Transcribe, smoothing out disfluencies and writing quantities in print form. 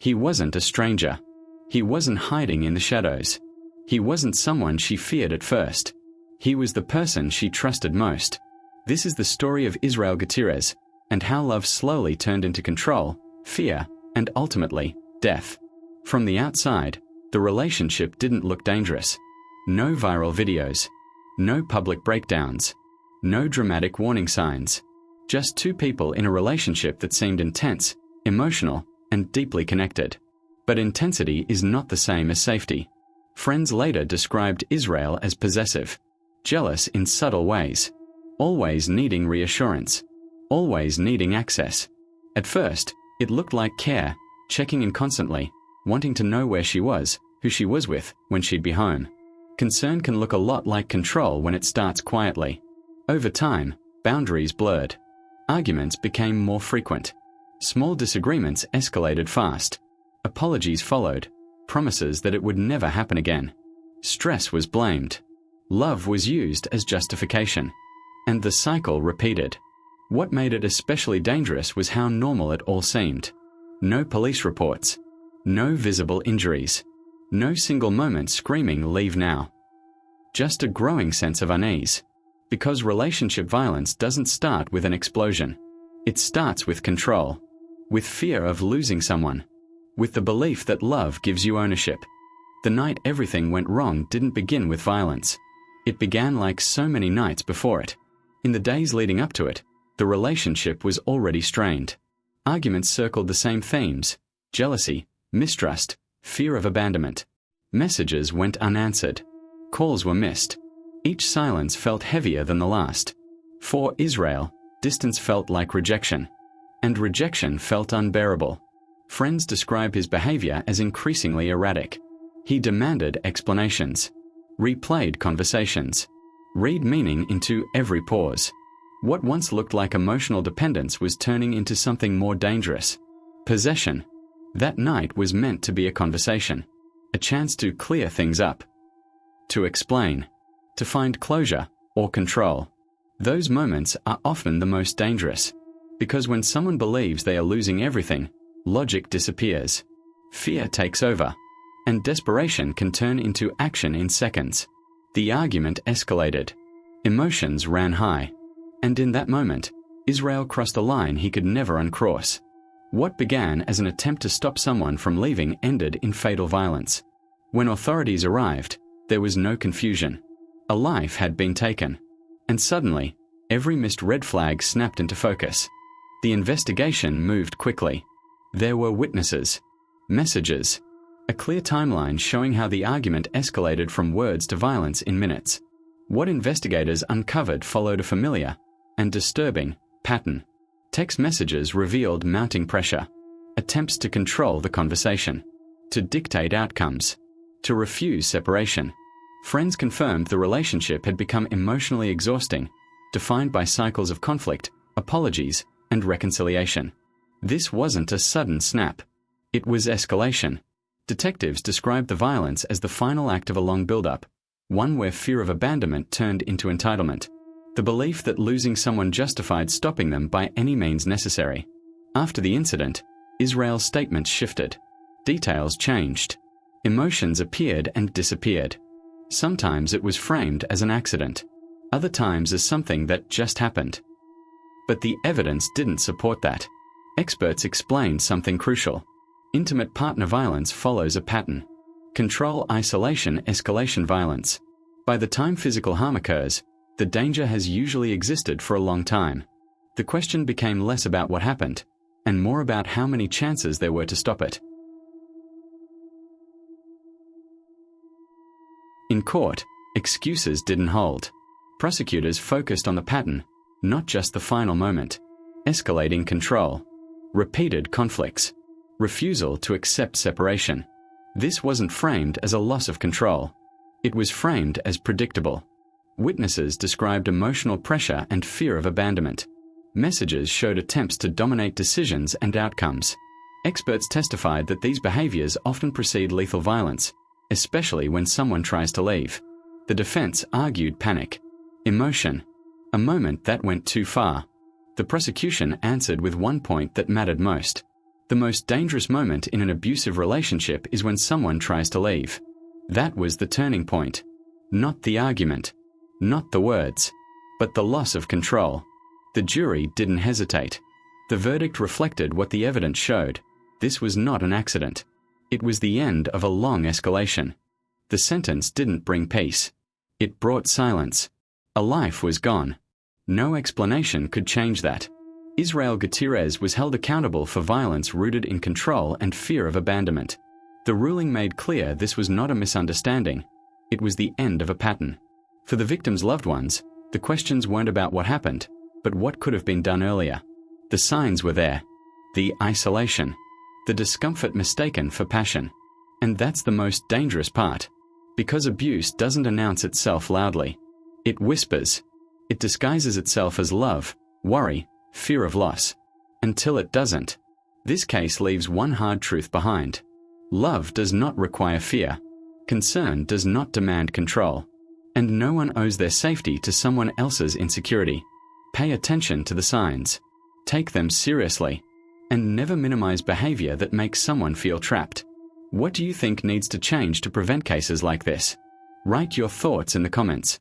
He wasn't a stranger. He wasn't hiding in the shadows. He wasn't someone she feared at first. He was the person she trusted most. This is the story of Israel Gutierrez, and how love slowly turned into control, fear, and ultimately, death. From the outside, the relationship didn't look dangerous. No viral videos. No public breakdowns. No dramatic warning signs. Just two people in a relationship that seemed intense, emotional, and deeply connected. But intensity is not the same as safety. Friends later described Israel as possessive, jealous in subtle ways, always needing reassurance, always needing access. At first, it looked like care, checking in constantly, wanting to know where she was, who she was with, when she'd be home. Concern can look a lot like control when it starts quietly. Over time, boundaries blurred. Arguments became more frequent. Small disagreements escalated fast. Apologies followed, promises that it would never happen again. Stress was blamed. Love was used as justification. And the cycle repeated. What made it especially dangerous was how normal it all seemed. No police reports. No visible injuries. No single moment screaming, "Leave now." Just a growing sense of unease. Because relationship violence doesn't start with an explosion. It starts with control. With fear of losing someone. With the belief that love gives you ownership. The night everything went wrong didn't begin with violence. It began like so many nights before it. In the days leading up to it, the relationship was already strained. Arguments circled the same themes: jealousy, mistrust, fear of abandonment. Messages went unanswered. Calls were missed. Each silence felt heavier than the last. For Israel, distance felt like rejection. And rejection felt unbearable. Friends describe his behavior as increasingly erratic. He demanded explanations. Replayed conversations. Read meaning into every pause. What once looked like emotional dependence was turning into something more dangerous. Possession. That night was meant to be a conversation. A chance to clear things up. To explain. To find closure or control. Those moments are often the most dangerous. Because when someone believes they are losing everything, logic disappears. Fear takes over. And desperation can turn into action in seconds. The argument escalated. Emotions ran high. And in that moment, Israel crossed a line he could never uncross. What began as an attempt to stop someone from leaving ended in fatal violence. When authorities arrived, there was no confusion. A life had been taken. And suddenly, every missed red flag snapped into focus. The investigation moved quickly. There were witnesses, messages, a clear timeline showing how the argument escalated from words to violence in minutes. What investigators uncovered followed a familiar and disturbing pattern. Text messages revealed mounting pressure, attempts to control the conversation, to dictate outcomes, to refuse separation. Friends confirmed the relationship had become emotionally exhausting, defined by cycles of conflict, apologies, and reconciliation. This wasn't a sudden snap. It was escalation. Detectives described the violence as the final act of a long build-up, one where fear of abandonment turned into entitlement. The belief that losing someone justified stopping them by any means necessary. After the incident, Israel's statements shifted. Details changed. Emotions appeared and disappeared. Sometimes it was framed as an accident. Other times as something that just happened. But the evidence didn't support that. Experts explained something crucial. Intimate partner violence follows a pattern. Control, isolation, escalation violence. By the time physical harm occurs, the danger has usually existed for a long time. The question became less about what happened, and more about how many chances there were to stop it. In court, excuses didn't hold. Prosecutors focused on the pattern, not just the final moment. Escalating control. Repeated conflicts. Refusal to accept separation. This wasn't framed as a loss of control. It was framed as predictable. Witnesses described emotional pressure and fear of abandonment. Messages showed attempts to dominate decisions and outcomes. Experts testified that these behaviors often precede lethal violence, especially when someone tries to leave. The defense argued panic. Emotion. A moment that went too far. The prosecution answered with one point that mattered most. The most dangerous moment in an abusive relationship is when someone tries to leave. That was the turning point. Not the argument, not the words, but the loss of control. The jury didn't hesitate. The verdict reflected what the evidence showed. This was not an accident. It was the end of a long escalation. The sentence didn't bring peace. It brought silence. A life was gone. No explanation could change that. Israel Gutierrez was held accountable for violence rooted in control and fear of abandonment. The ruling made clear this was not a misunderstanding. It was the end of a pattern. For the victim's loved ones, the questions weren't about what happened, but what could have been done earlier. The signs were there. The isolation. The discomfort mistaken for passion. And that's the most dangerous part. Because abuse doesn't announce itself loudly. It whispers. It disguises itself as love, worry, fear of loss. Until it doesn't. This case leaves one hard truth behind. Love does not require fear. Concern does not demand control. And no one owes their safety to someone else's insecurity. Pay attention to the signs. Take them seriously. And never minimize behavior that makes someone feel trapped. What do you think needs to change to prevent cases like this? Write your thoughts in the comments.